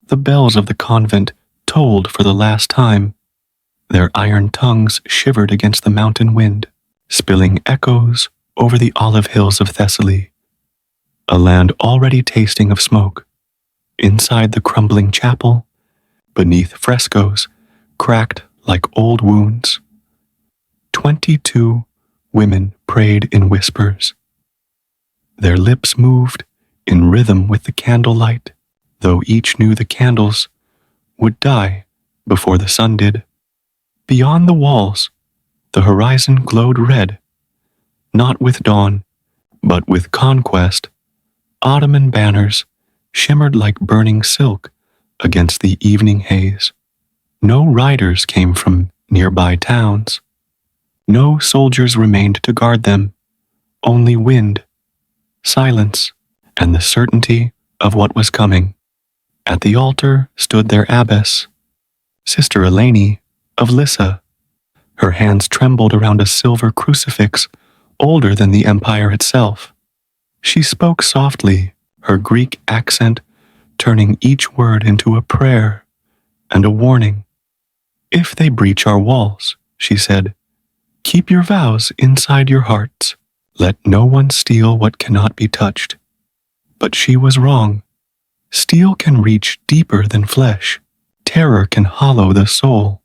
The bells of the convent tolled for the last time. Their iron tongues shivered against the mountain wind, spilling echoes over the olive hills of Thessaly, a land already tasting of smoke. Inside the crumbling chapel, beneath frescoes cracked like old wounds, 22 women prayed in whispers. Their lips moved in rhythm with the candlelight, though each knew the candles would die before the sun did. Beyond the walls, the horizon glowed red, not with dawn, but with conquest. Ottoman banners shimmered like burning silk against the evening haze. No riders came from nearby towns. No soldiers remained to guard them, only wind, silence, and the certainty of what was coming. At the altar stood their abbess, Sister Eleni of Lissa. Her hands trembled around a silver crucifix older than the empire itself. She spoke softly, her Greek accent turning each word into a prayer and a warning. "If they breach our walls," she said, "keep your vows inside your hearts. Let no one steal what cannot be touched." But she was wrong. Steel can reach deeper than flesh. Terror can hollow the soul.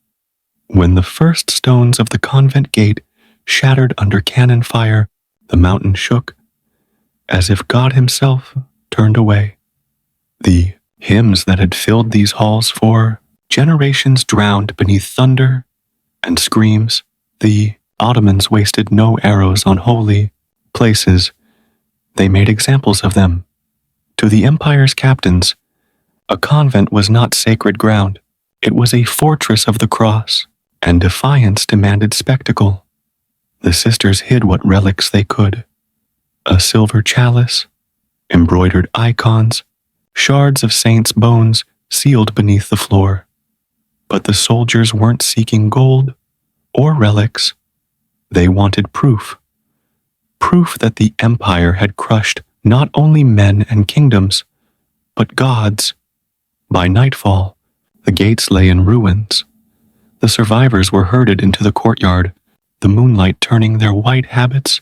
When the first stones of the convent gate shattered under cannon fire, the mountain shook, as if God himself turned away. The hymns that had filled these halls for generations drowned beneath thunder and screams. The Ottomans wasted no arrows on holy places. They made examples of them. To the empire's captains, a convent was not sacred ground. It was a fortress of the cross, and defiance demanded spectacle. The sisters hid what relics they could. A silver chalice, embroidered icons, shards of saints' bones sealed beneath the floor. But the soldiers weren't seeking gold or relics. They wanted proof. Proof that the empire had crushed not only men and kingdoms, but gods. By nightfall, the gates lay in ruins. The survivors were herded into the courtyard, the moonlight turning their white habits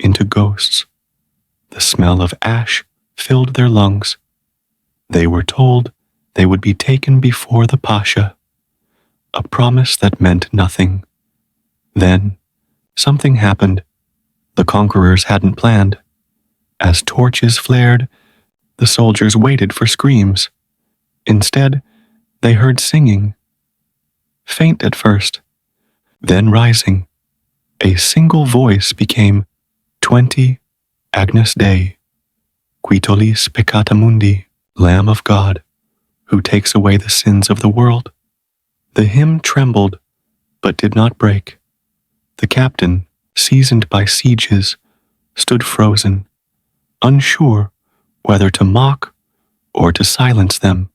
into ghosts. The smell of ash filled their lungs. They were told they would be taken before the Pasha, a promise that meant nothing. Then, something happened the conquerors hadn't planned. As torches flared, the soldiers waited for screams. Instead, they heard singing. Faint at first, then rising. A single voice became 20 Agnus Dei, qui tollis peccata mundi, Lamb of God, who takes away the sins of the world. The hymn trembled, but did not break. The captain, seasoned by sieges, stood frozen, unsure whether to mock or to silence them.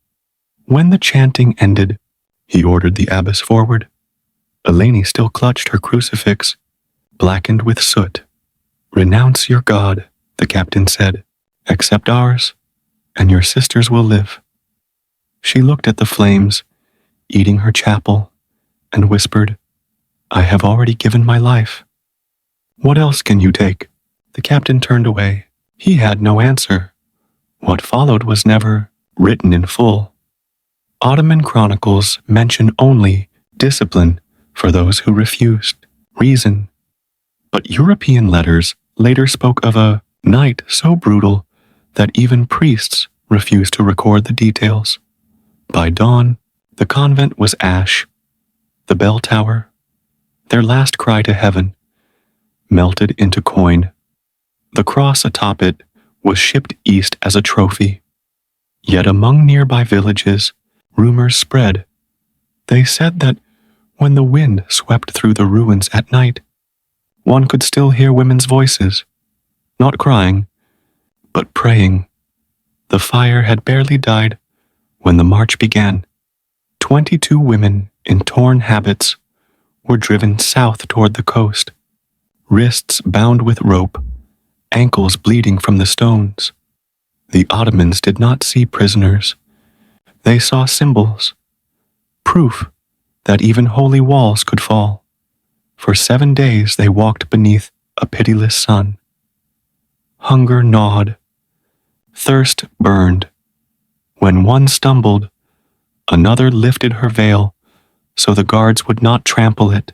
When the chanting ended, he ordered the abbess forward. Eleni still clutched her crucifix, blackened with soot. "Renounce your God," the captain said. "Accept ours, and your sisters will live." She looked at the flames, eating her chapel, and whispered, "I have already given my life." "What else can you take?" The captain turned away. He had no answer. What followed was never written in full. Ottoman chronicles mention only discipline for those who refused, reason. But European letters later spoke of a night so brutal that even priests refused to record the details. By dawn, the convent was ash. The bell tower, their last cry to heaven, melted into coin. The cross atop it was shipped east as a trophy. Yet among nearby villages, rumors spread. They said that when the wind swept through the ruins at night, one could still hear women's voices, not crying, but praying. The fire had barely died when the march began. 22 women in torn habits were driven south toward the coast, wrists bound with rope, ankles bleeding from the stones. The Ottomans did not see prisoners. They saw symbols, proof that even holy walls could fall. For 7 days they walked beneath a pitiless sun. Hunger gnawed, thirst burned. When one stumbled, another lifted her veil so the guards would not trample it.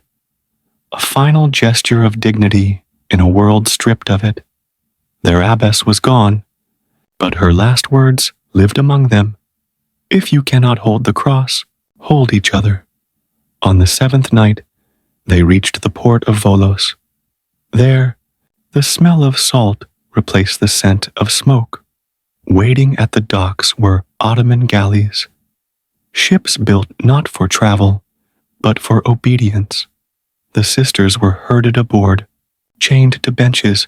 A final gesture of dignity in a world stripped of it. Their abbess was gone, but her last words lived among them. If you cannot hold the cross, hold each other. On the 7th night, they reached the port of Volos. There, the smell of salt replaced the scent of smoke. Waiting at the docks were Ottoman galleys, ships built not for travel, but for obedience. The sisters were herded aboard, chained to benches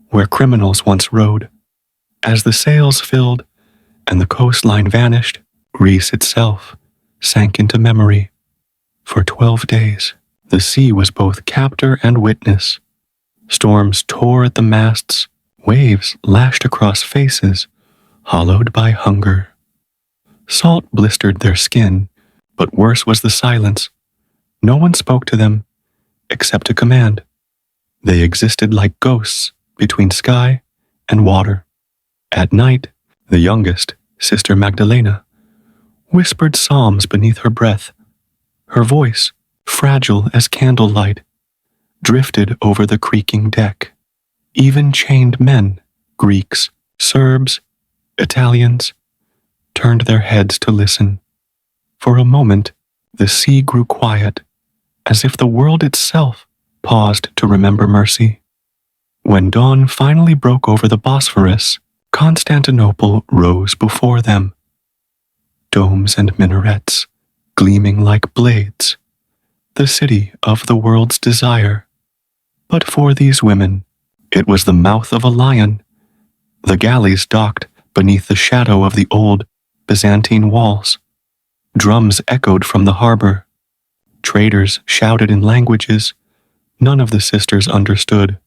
where criminals once rode. As the sails filled and the coastline vanished, Greece itself sank into memory. For 12 days, the sea was both captor and witness. Storms tore at the masts, waves lashed across faces, hollowed by hunger. Salt blistered their skin, but worse was the silence. No one spoke to them, except to command. They existed like ghosts between sky and water. At night, the youngest, Sister Magdalena, whispered psalms beneath her breath. Her voice, fragile as candlelight, drifted over the creaking deck. Even chained men, Greeks, Serbs, Italians, turned their heads to listen. For a moment, the sea grew quiet, as if the world itself paused to remember mercy. When dawn finally broke over the Bosphorus, Constantinople rose before them. Domes and minarets, gleaming like blades, the city of the world's desire. But for these women, it was the mouth of a lion. The galleys docked beneath the shadow of the old Byzantine walls. Drums echoed from the harbor. Traders shouted in languages none of the sisters understood.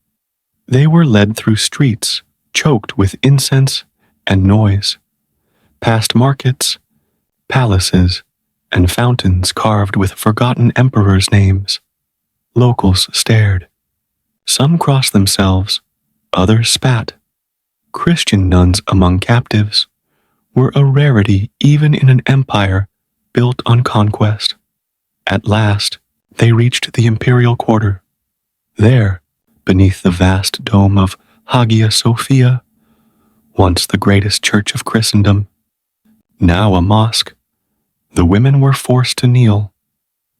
They were led through streets choked with incense and noise, past markets, palaces, and fountains carved with forgotten emperors' names. Locals stared. Some crossed themselves, others spat. Christian nuns among captives were a rarity even in an empire built on conquest. At last, they reached the imperial quarter. There, beneath the vast dome of Hagia Sophia, once the greatest church of Christendom, now a mosque, the women were forced to kneel.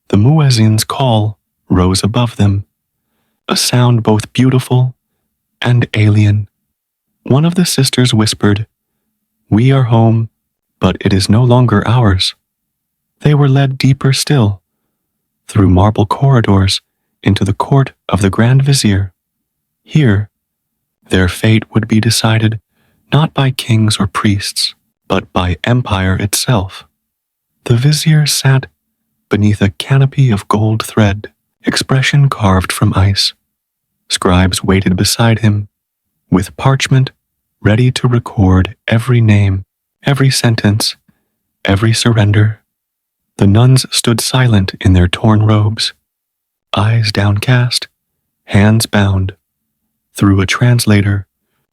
The muezzin's call rose above them, a sound both beautiful and alien. One of the sisters whispered, "We are home, but it is no longer ours." They were led deeper still, through marble corridors into the court of the Grand Vizier. Here, their fate would be decided not by kings or priests, but by empire itself. The Vizier sat beneath a canopy of gold thread, expression carved from ice. Scribes waited beside him, with parchment ready to record every name, every sentence, every surrender. The nuns stood silent in their torn robes, eyes downcast, hands bound. Through a translator,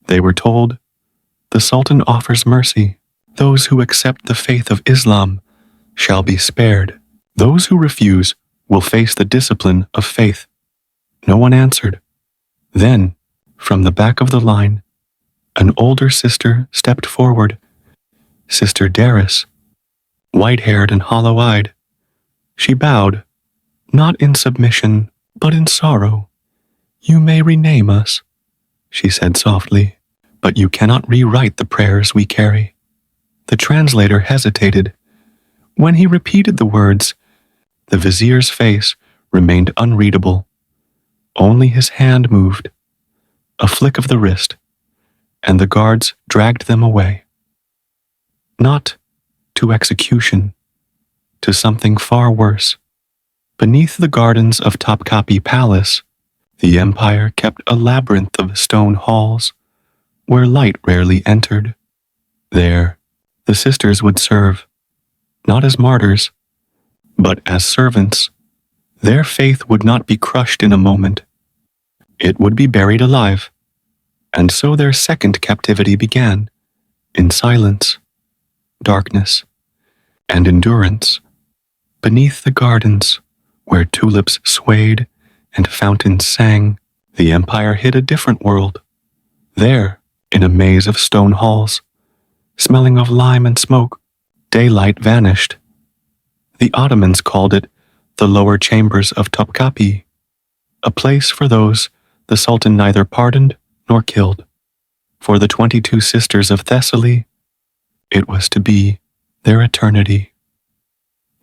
they were told, "The Sultan offers mercy. Those who accept the faith of Islam shall be spared. Those who refuse will face the discipline of faith." No one answered. Then, from the back of the line, an older sister stepped forward, Sister Darius, white-haired and hollow-eyed. She bowed, not in submission, but in sorrow. "You may rename us," she said softly, "but you cannot rewrite the prayers we carry." The translator hesitated. When he repeated the words, the Vizier's face remained unreadable. Only his hand moved, a flick of the wrist, and the guards dragged them away. Not to execution, to something far worse. Beneath the gardens of Topkapi Palace, the empire kept a labyrinth of stone halls where light rarely entered. There, the sisters would serve, not as martyrs, but as servants. Their faith would not be crushed in a moment. It would be buried alive. And so their second captivity began, in silence, darkness, and endurance. Beneath the gardens, where tulips swayed and fountains sang, the empire hid a different world. There, in a maze of stone halls, smelling of lime and smoke, daylight vanished. The Ottomans called it the lower chambers of Topkapi, a place for those the Sultan neither pardoned nor killed. For the 22 sisters of Thessaly, it was to be their eternity.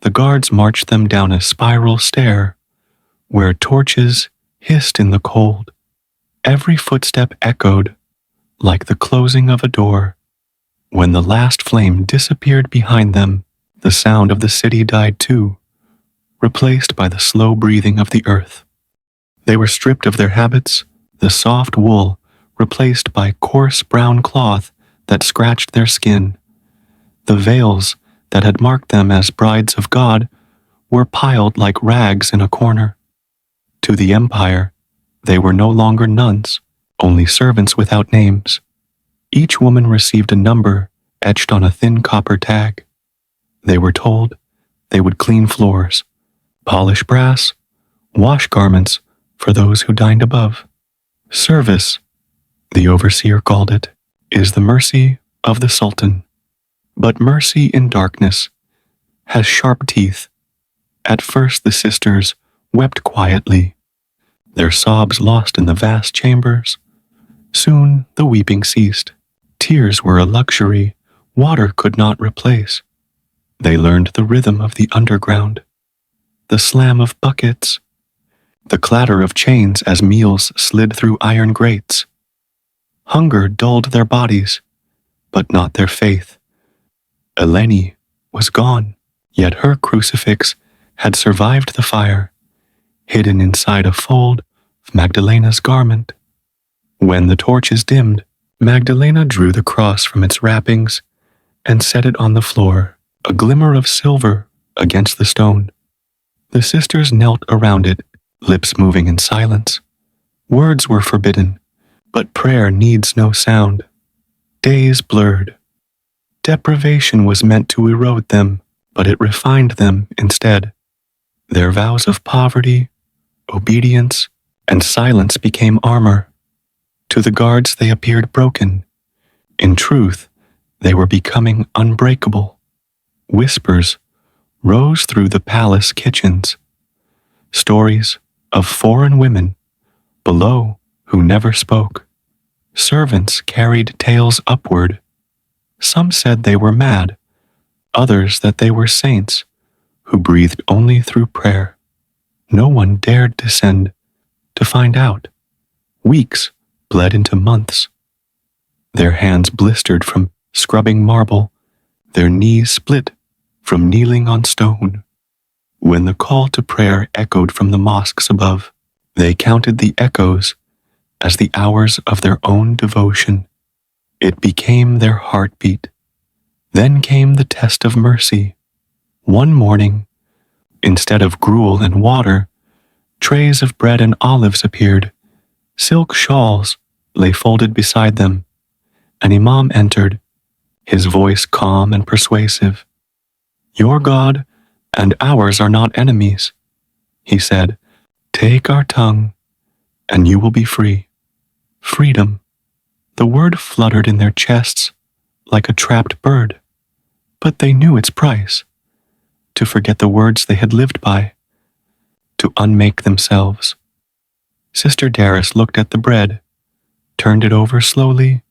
The guards marched them down a spiral stair, where torches hissed in the cold. Every footstep echoed, like the closing of a door. When the last flame disappeared behind them, the sound of the city died too, replaced by the slow breathing of the earth. They were stripped of their habits, the soft wool replaced by coarse brown cloth that scratched their skin. The veils that had marked them as brides of God were piled like rags in a corner. To the empire, they were no longer nuns, only servants without names. Each woman received a number etched on a thin copper tag. They were told they would clean floors, polish brass, wash garments for those who dined above. Service, the overseer called it, is the mercy of the Sultan. But mercy in darkness has sharp teeth. At first the sisters wept quietly, their sobs lost in the vast chambers. Soon the weeping ceased. Tears were a luxury water could not replace. They learned the rhythm of the underground, the slam of buckets, the clatter of chains as meals slid through iron grates. Hunger dulled their bodies, but not their faith. Eleni was gone, yet her crucifix had survived the fire, hidden inside a fold of Magdalena's garment. When the torches dimmed, Magdalena drew the cross from its wrappings and set it on the floor, a glimmer of silver against the stone. The sisters knelt around it, lips moving in silence. Words were forbidden, but prayer needs no sound. Days blurred. Deprivation was meant to erode them, but it refined them instead. Their vows of poverty, obedience, and silence became armor. To the guards they appeared broken. In truth, they were becoming unbreakable. Whispers rose through the palace kitchens. Stories of foreign women below who never spoke. Servants carried tales upward. Some said they were mad, others that they were saints who breathed only through prayer. No one dared descend to find out. Weeks bled into months. Their hands blistered from scrubbing marble, their knees split from kneeling on stone. When the call to prayer echoed from the mosques above, they counted the echoes as the hours of their own devotion. It became their heartbeat. Then came the test of mercy. One morning, instead of gruel and water, trays of bread and olives appeared. Silk shawls lay folded beside them. An imam entered, his voice calm and persuasive. "Your God and ours are not enemies," he said. "Take our tongue, and you will be free." Freedom. The word fluttered in their chests like a trapped bird, but they knew its price. To forget the words they had lived by, to unmake themselves. Sister Darius looked at the bread, turned it over slowly,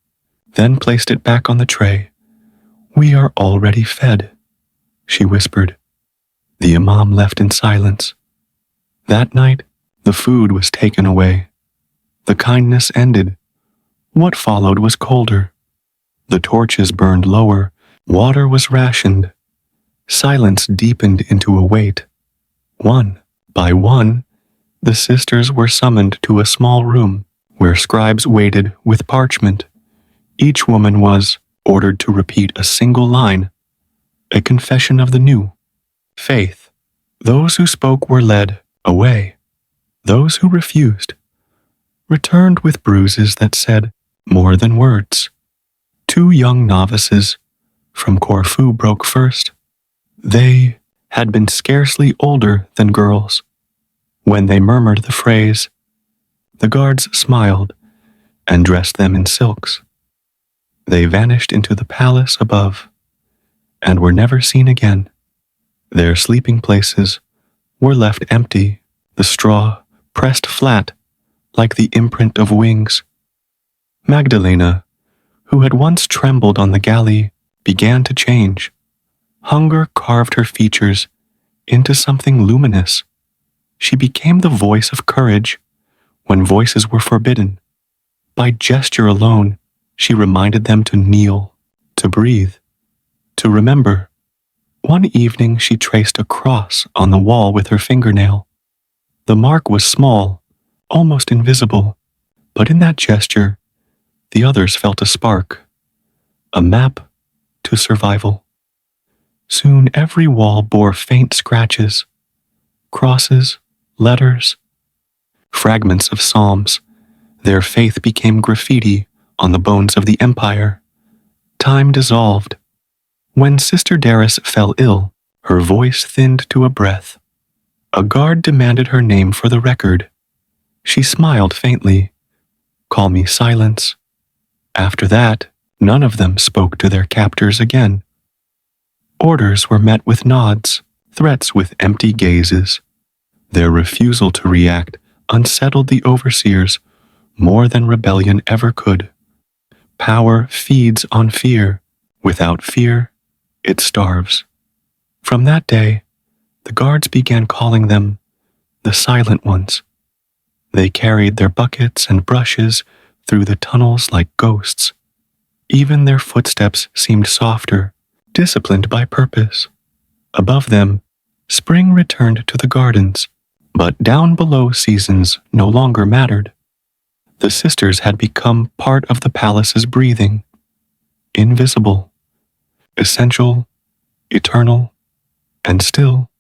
then placed it back on the tray. "We are already fed," she whispered. The imam left in silence. That night, the food was taken away. The kindness ended. What followed was colder. The torches burned lower. Water was rationed. Silence deepened into a weight. One by one, the sisters were summoned to a small room where scribes waited with parchment. Each woman was ordered to repeat a single line. a confession of the new. Faith. Those who spoke were led away. Those who refused returned with bruises that said more than words. 2 young novices from Corfu broke first. They had been scarcely older than girls. When they murmured the phrase, the guards smiled and dressed them in silks. They vanished into the palace above and were never seen again. Their sleeping places were left empty, the straw pressed flat like the imprint of wings. Magdalena, who had once trembled on the galley, began to change. Hunger carved her features into something luminous. She became the voice of courage when voices were forbidden. By gesture alone, she reminded them to kneel, to breathe, to remember. One evening she traced a cross on the wall with her fingernail. The mark was small, almost invisible, but in that gesture, the others felt a spark, a map to survival. Soon every wall bore faint scratches, crosses, letters, fragments of psalms. Their faith became graffiti on the bones of the empire. Time dissolved. When Sister Darus fell ill, her voice thinned to a breath. A guard demanded her name for the record. She smiled faintly. "Call me Silence." After that, none of them spoke to their captors again. Orders were met with nods, threats with empty gazes. Their refusal to react unsettled the overseers more than rebellion ever could. Power feeds on fear. Without fear, it starves. From that day, the guards began calling them the Silent Ones. They carried their buckets and brushes through the tunnels like ghosts. Even their footsteps seemed softer, disciplined by purpose. Above them, spring returned to the gardens, but down below seasons no longer mattered. The sisters had become part of the palace's breathing, invisible, essential, eternal, and still,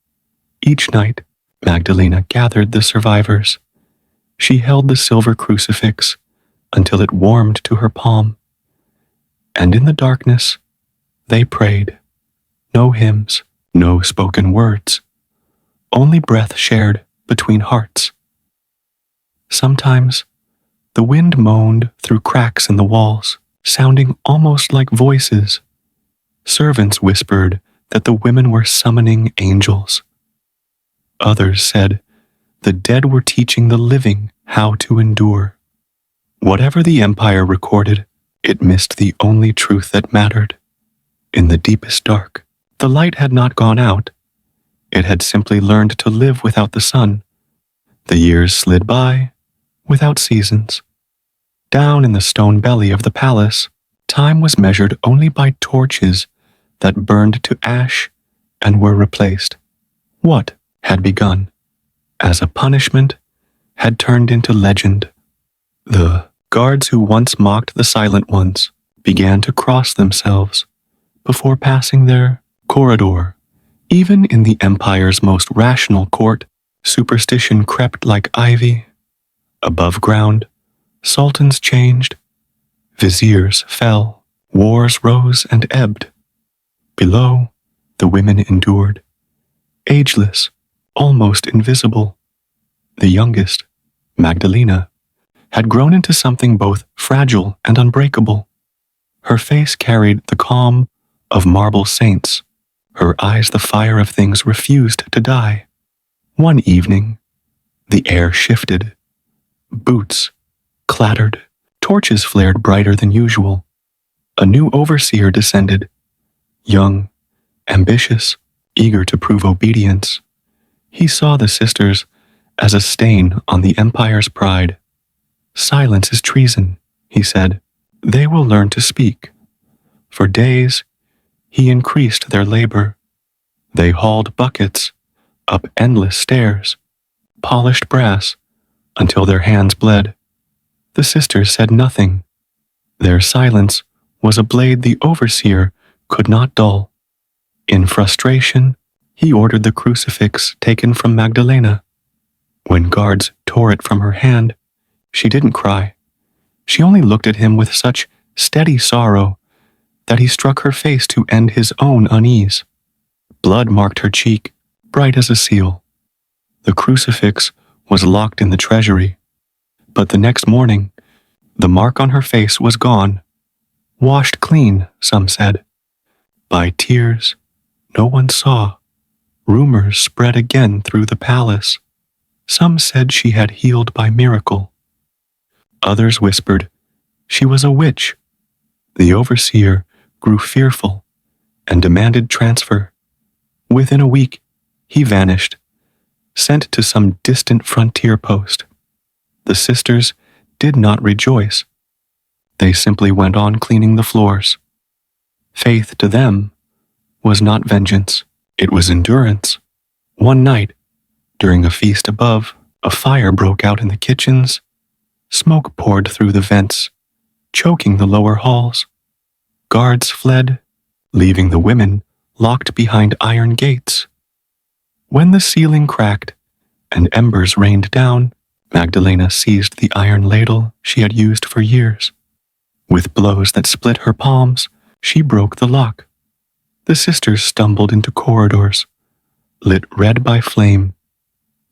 each night, Magdalena gathered the survivors. She held the silver crucifix until it warmed to her palm. And in the darkness, they prayed. No hymns, no spoken words, only breath shared between hearts. Sometimes, the wind moaned through cracks in the walls, sounding almost like voices. Servants whispered that the women were summoning angels. Others said the dead were teaching the living how to endure. Whatever the empire recorded, it missed the only truth that mattered. In the deepest dark, the light had not gone out. It had simply learned to live without the sun. The years slid by, without seasons. Down in the stone belly of the palace, time was measured only by torches that burned to ash and were replaced. What had begun as a punishment had turned into legend. The guards who once mocked the Silent Ones began to cross themselves before passing their corridor. Even in the empire's most rational court, superstition crept like ivy. Above ground, sultans changed, viziers fell, wars rose and ebbed. Below, the women endured, ageless, almost invisible. The youngest, Magdalena, had grown into something both fragile and unbreakable. Her face carried the calm of marble saints. Her eyes the fire of things refused to die. One evening, the air shifted. Boots clattered. Torches flared brighter than usual. A new overseer descended. Young, ambitious, eager to prove obedience. He saw the sisters as a stain on the empire's pride. "Silence is treason," he said. "They will learn to speak." For days, he increased their labor. They hauled buckets up endless stairs, polished brass until their hands bled. The sisters said nothing. Their silence was a blade the overseer could not dull. In frustration, he ordered the crucifix taken from Magdalena. When guards tore it from her hand, she didn't cry. She only looked at him with such steady sorrow that he struck her face to end his own unease. Blood marked her cheek, bright as a seal. The crucifix was locked in the treasury, but the next morning, the mark on her face was gone. Washed clean, some said. By tears, no one saw. Rumors spread again through the palace. Some said she had healed by miracle. Others whispered she was a witch. The overseer grew fearful and demanded transfer. Within a week, he vanished, sent to some distant frontier post. The sisters did not rejoice. They simply went on cleaning the floors. Faith to them was not vengeance, it was endurance. One night, during a feast above, a fire broke out in the kitchens. Smoke poured through the vents, choking the lower halls. Guards fled, leaving the women locked behind iron gates. When the ceiling cracked and embers rained down, Magdalena seized the iron ladle she had used for years. With blows that split her palms, she broke the lock. The sisters stumbled into corridors, lit red by flame.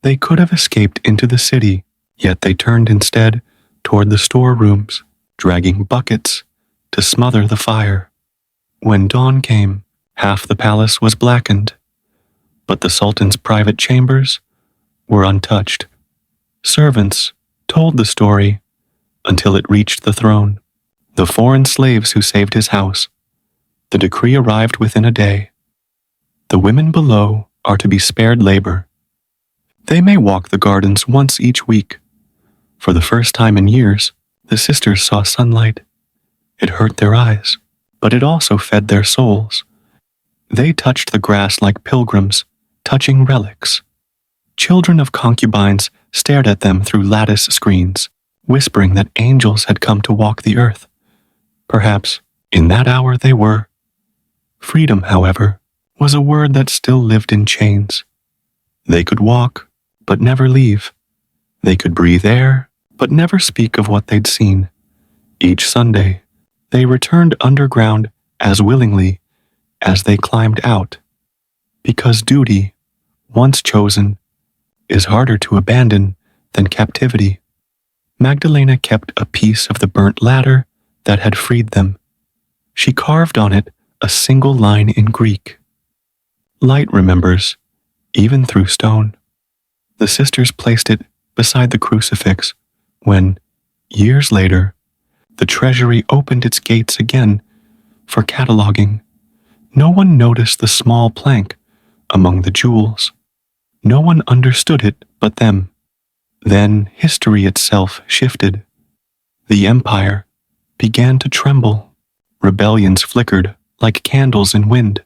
They could have escaped into the city, yet they turned instead toward the storerooms, dragging buckets to smother the fire. When dawn came, half the palace was blackened, but the Sultan's private chambers were untouched. Servants told the story until it reached the throne. The foreign slaves who saved his house. The decree arrived within a day. The women below are to be spared labor. They may walk the gardens once each week. For the first time in years, the sisters saw sunlight. It hurt their eyes, but it also fed their souls. They touched the grass like pilgrims, touching relics. Children of concubines stared at them through lattice screens, whispering that angels had come to walk the earth. Perhaps in that hour they were. Freedom, however, was a word that still lived in chains. They could walk, but never leave. They could breathe air, but never speak of what they'd seen. Each Sunday, they returned underground as willingly as they climbed out. Because duty, once chosen, is harder to abandon than captivity. Magdalena kept a piece of the burnt ladder that had freed them. She carved on it a single line in Greek. Light remembers, even through stone. The sisters placed it beside the crucifix when, years later, the treasury opened its gates again for cataloging. No one noticed the small plank among the jewels. No one understood it but them. Then history itself shifted. The empire began to tremble. Rebellions flickered like candles in wind.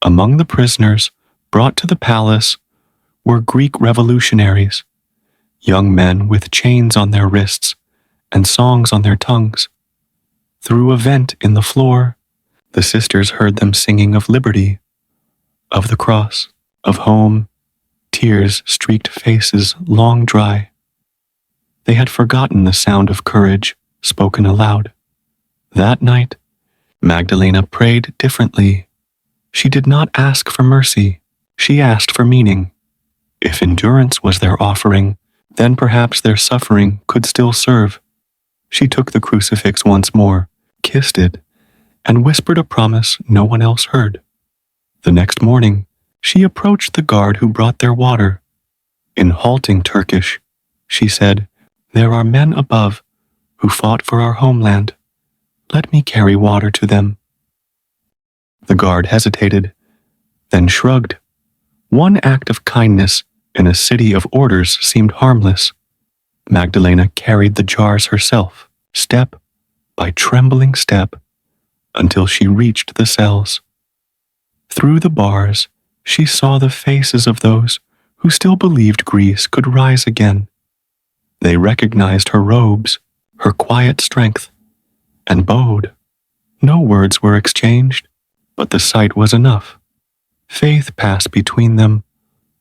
Among the prisoners brought to the palace were Greek revolutionaries, young men with chains on their wrists and songs on their tongues. Through a vent in the floor, the sisters heard them singing of liberty, of the cross, of home. Tears streaked faces long dry. They had forgotten the sound of courage spoken aloud. That night, Magdalena prayed differently. She did not ask for mercy, she asked for meaning. If endurance was their offering, then perhaps their suffering could still serve. She took the crucifix once more, kissed it, and whispered a promise no one else heard. The next morning, she approached the guard who brought their water. In halting Turkish, she said, "There are men above who fought for our homeland. Let me carry water to them." The guard hesitated, then shrugged. One act of kindness in a city of orders seemed harmless. Magdalena carried the jars herself, step by trembling step, until she reached the cells. Through the bars, she saw the faces of those who still believed Greece could rise again. They recognized her robes, her quiet strength, and bowed. No words were exchanged, but the sight was enough. Faith passed between them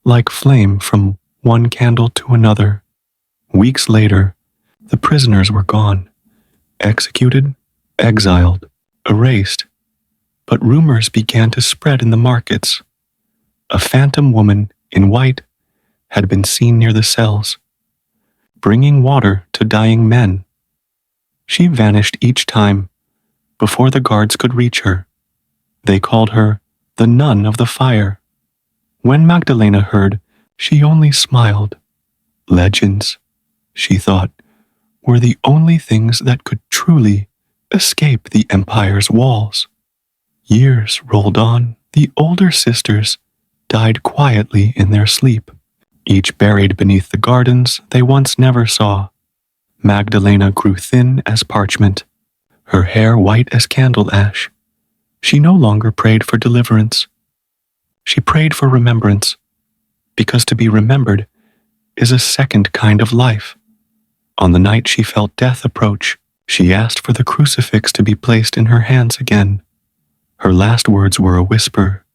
like flame from one candle to another. Weeks later, the prisoners were gone, executed, exiled, erased. But rumors began to spread in the markets. A phantom woman in white had been seen near the cells, bringing water to dying men. She vanished each time before the guards could reach her. They called her the Nun of the Fire. When Magdalena heard, she only smiled. Legends, she thought, were the only things that could truly escape the empire's walls. Years rolled on. The older sisters died quietly in their sleep, each buried beneath the gardens they once never saw. Magdalena grew thin as parchment, her hair white as candle ash. She no longer prayed for deliverance. She prayed for remembrance, because to be remembered is a second kind of life. On the night she felt death approach, she asked for the crucifix to be placed in her hands again. Her last words were a whisper.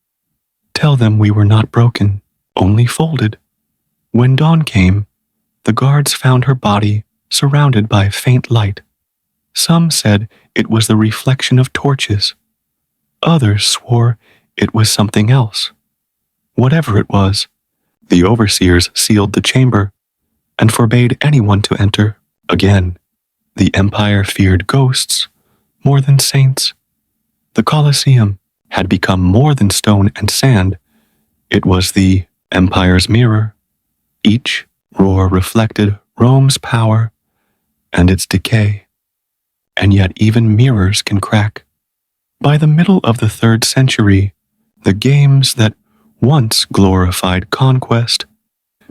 "Tell them we were not broken, only folded." When dawn came, the guards found her body surrounded by faint light. Some said it was the reflection of torches. Others swore it was something else. Whatever it was, the overseers sealed the chamber and forbade anyone to enter again. The empire feared ghosts more than saints. The Colosseum had become more than stone and sand. It was the empire's mirror. Each roar reflected Rome's power and its decay. And yet even mirrors can crack. By the middle of the 3rd century, the games that once glorified conquest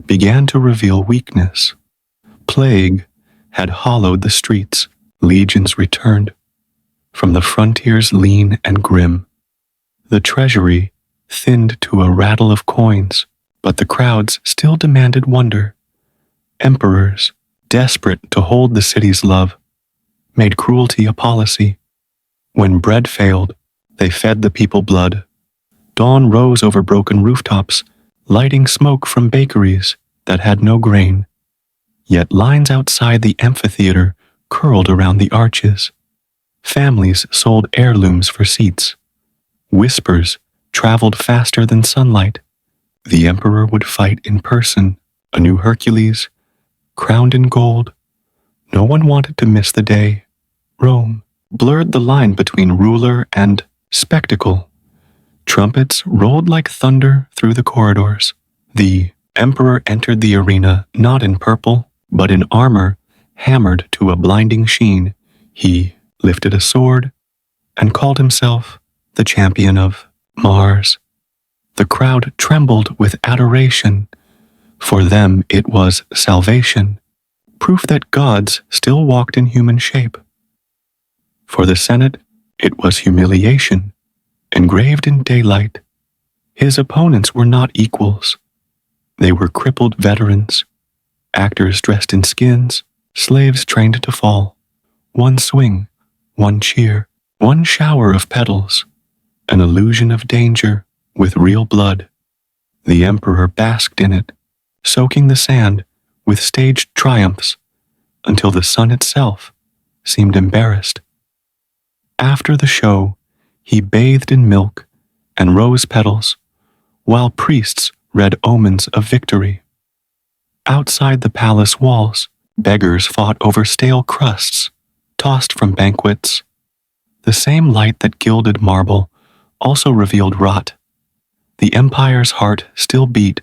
began to reveal weakness. Plague had hollowed the streets. Legions returned, from the frontiers lean and grim. The treasury thinned to a rattle of coins, but the crowds still demanded wonder. Emperors, desperate to hold the city's love, made cruelty a policy. When bread failed, they fed the people blood. Dawn rose over broken rooftops, lighting smoke from bakeries that had no grain. Yet lines outside the amphitheater curled around the arches. Families sold heirlooms for seats. Whispers traveled faster than sunlight. The emperor would fight in person, a new Hercules, crowned in gold. No one wanted to miss the day. Rome blurred the line between ruler and spectacle. Trumpets rolled like thunder through the corridors. The emperor entered the arena not in purple, but in armor hammered to a blinding sheen. He lifted a sword and called himself the champion of Mars. The crowd trembled with adoration. For them it was salvation, proof that gods still walked in human shape. For the Senate, it was humiliation, engraved in daylight. His opponents were not equals. They were crippled veterans, actors dressed in skins, slaves trained to fall. One swing, one cheer, one shower of petals, an illusion of danger with real blood. The emperor basked in it, soaking the sand with staged triumphs until the sun itself seemed embarrassed. After the show, he bathed in milk and rose petals, while priests read omens of victory. Outside the palace walls, beggars fought over stale crusts, tossed from banquets. The same light that gilded marble also revealed rot. The empire's heart still beat,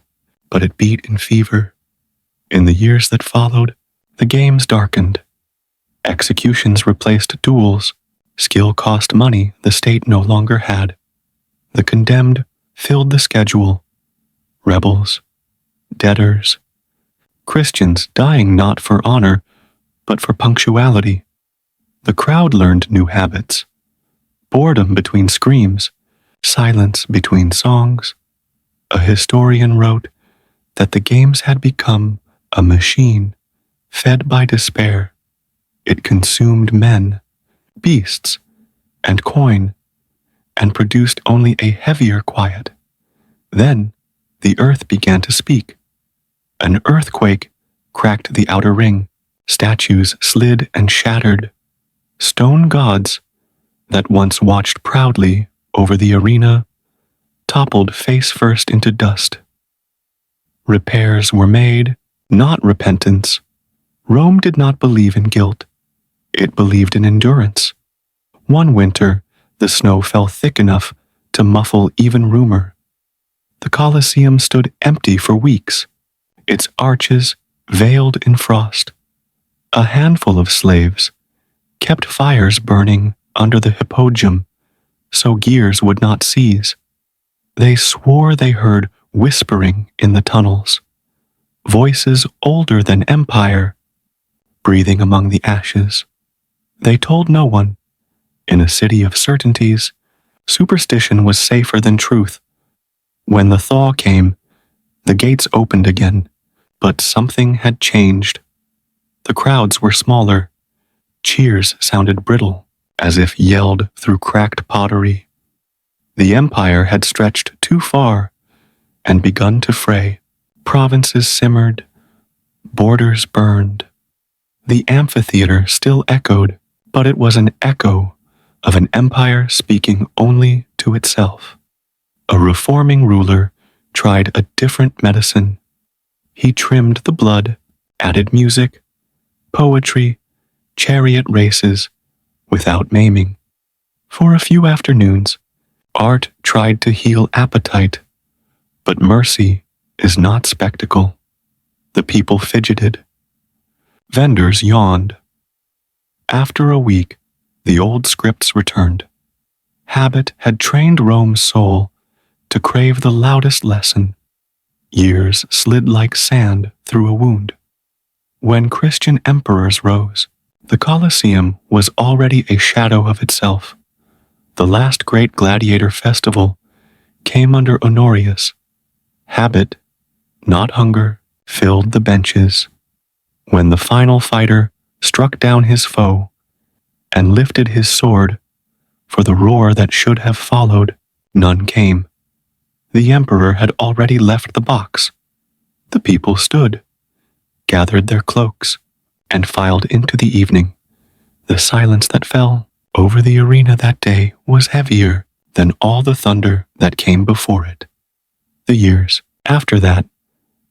but it beat in fever. In the years that followed, the games darkened. Executions replaced duels. Skill cost money the state no longer had. The condemned filled the schedule. Rebels, debtors, Christians dying not for honor, but for punctuality. The crowd learned new habits. Boredom between screams, silence between songs. A historian wrote that the games had become a machine fed by despair. It consumed men, beasts, and coin, and produced only a heavier quiet. Then the earth began to speak. An earthquake cracked the outer ring. Statues slid and shattered. Stone gods that once watched proudly over the arena toppled face first into dust. Repairs were made, not repentance. Rome did not believe in guilt. It believed in endurance. One winter, the snow fell thick enough to muffle even rumor. The Colosseum stood empty for weeks, its arches veiled in frost. A handful of slaves kept fires burning under the hippodrome so gears would not seize. They swore they heard whispering in the tunnels, voices older than empire, breathing among the ashes. They told no one. In a city of certainties, superstition was safer than truth. When the thaw came, the gates opened again, but something had changed. The crowds were smaller. Cheers sounded brittle, as if yelled through cracked pottery. The empire had stretched too far and begun to fray. Provinces simmered, borders burned. The amphitheater still echoed, but it was an echo of an empire speaking only to itself. A reforming ruler tried a different medicine. He trimmed the blood, added music, poetry, chariot races, without maiming. For a few afternoons, art tried to heal appetite, but mercy is not spectacle. The people fidgeted. Vendors yawned. After a week, the old scripts returned. Habit had trained Rome's soul to crave the loudest lesson. Years slid like sand through a wound. When Christian emperors rose, the Colosseum was already a shadow of itself. The last great gladiator festival came under Honorius. Habit, not hunger, filled the benches. When the final fighter struck down his foe and lifted his sword, for the roar that should have followed, none came. The emperor had already left the box. The people stood, gathered their cloaks, and filed into the evening. The silence that fell over the arena that day was heavier than all the thunder that came before it. The years after that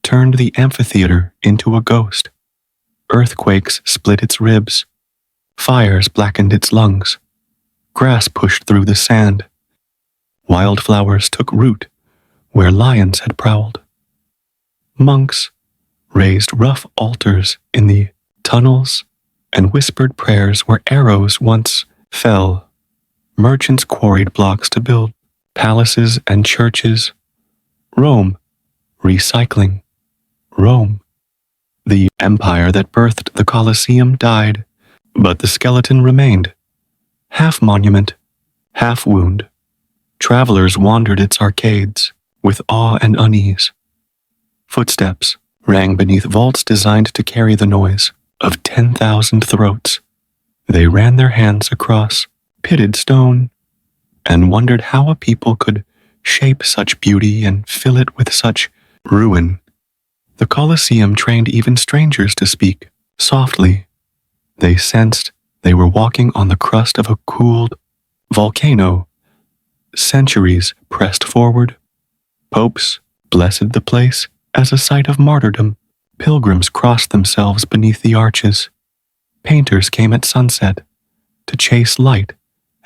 turned the amphitheater into a ghost. Earthquakes split its ribs. Fires blackened its lungs. Grass pushed through the sand. Wildflowers took root where lions had prowled. Monks raised rough altars in the tunnels and whispered prayers where arrows once fell. Merchants quarried blocks to build palaces and churches. Rome, recycling. Rome. The empire that birthed the Colosseum died, but the skeleton remained. Half monument, half wound. Travelers wandered its arcades with awe and unease. Footsteps rang beneath vaults designed to carry the noise of 10,000 throats. They ran their hands across pitted stone and wondered how a people could shape such beauty and fill it with such ruin. The Colosseum trained even strangers to speak softly. They sensed they were walking on the crust of a cooled volcano. Centuries pressed forward. Popes blessed the place as a site of martyrdom. Pilgrims crossed themselves beneath the arches. Painters came at sunset to chase light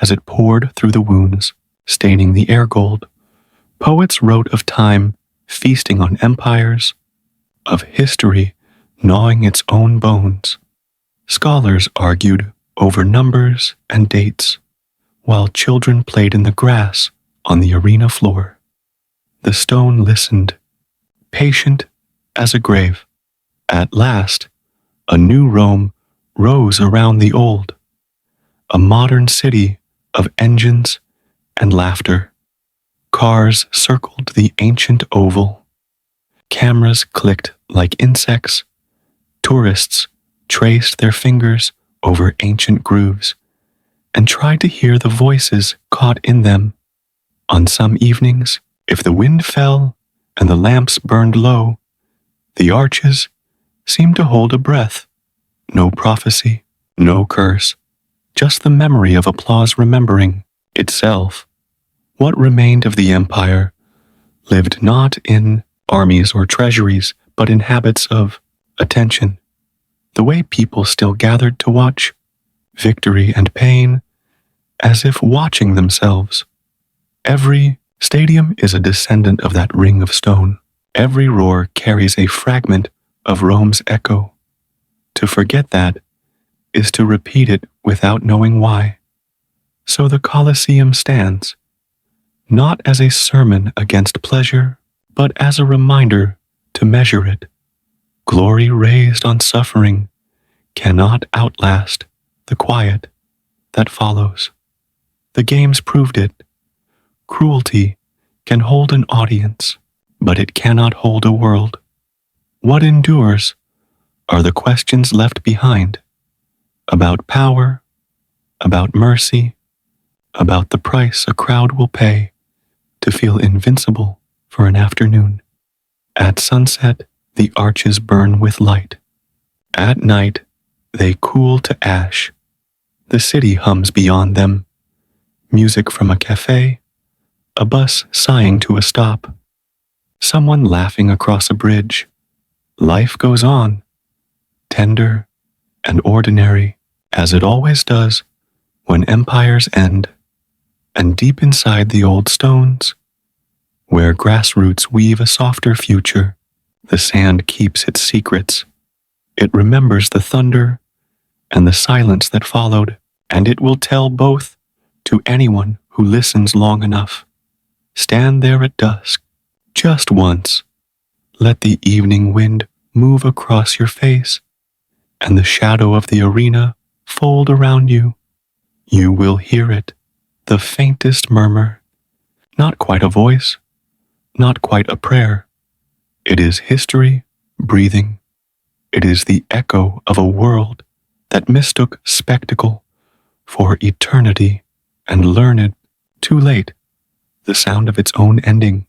as it poured through the wounds, staining the air gold. Poets wrote of time feasting on empires, of history gnawing its own bones. Scholars argued over numbers and dates, while children played in the grass on the arena floor. The stone listened, patient as a grave. At last, a new Rome rose around the old, a modern city of engines and laughter. Cars circled the ancient oval. Cameras clicked like insects. Tourists traced their fingers over ancient grooves and tried to hear the voices caught in them. On some evenings, If the wind fell and the lamps burned low, the arches seemed to hold a breath. No prophecy, no curse, just the memory of applause remembering itself. What remained of the empire lived not in armies or treasuries, but in habits of attention. The way people still gathered to watch victory and pain, as if watching themselves. Every stadium is a descendant of that ring of stone. Every roar carries a fragment of Rome's echo. To forget that is to repeat it without knowing why. So the Colosseum stands, not as a sermon against pleasure, but as a reminder to measure it. Glory raised on suffering cannot outlast the quiet that follows. The games proved it. Cruelty can hold an audience, but it cannot hold a world. What endures are the questions left behind about power, about mercy, about the price a crowd will pay to feel invincible for an afternoon. At sunset, the arches burn with light. At night, they cool to ash. The city hums beyond them. Music from a cafe, a bus sighing to a stop, someone laughing across a bridge. Life goes on, tender and ordinary, as it always does when empires end. And deep inside the old stones, where grassroots weave a softer future, the sand keeps its secrets. It remembers the thunder and the silence that followed, and it will tell both to anyone who listens long enough. Stand there at dusk, just once. Let the evening wind move across your face, and the shadow of the arena fold around you. You will hear it, the faintest murmur. Not quite a voice, not quite a prayer. It is history breathing. It is the echo of a world that mistook spectacle for eternity and learned, too late, the sound of its own ending.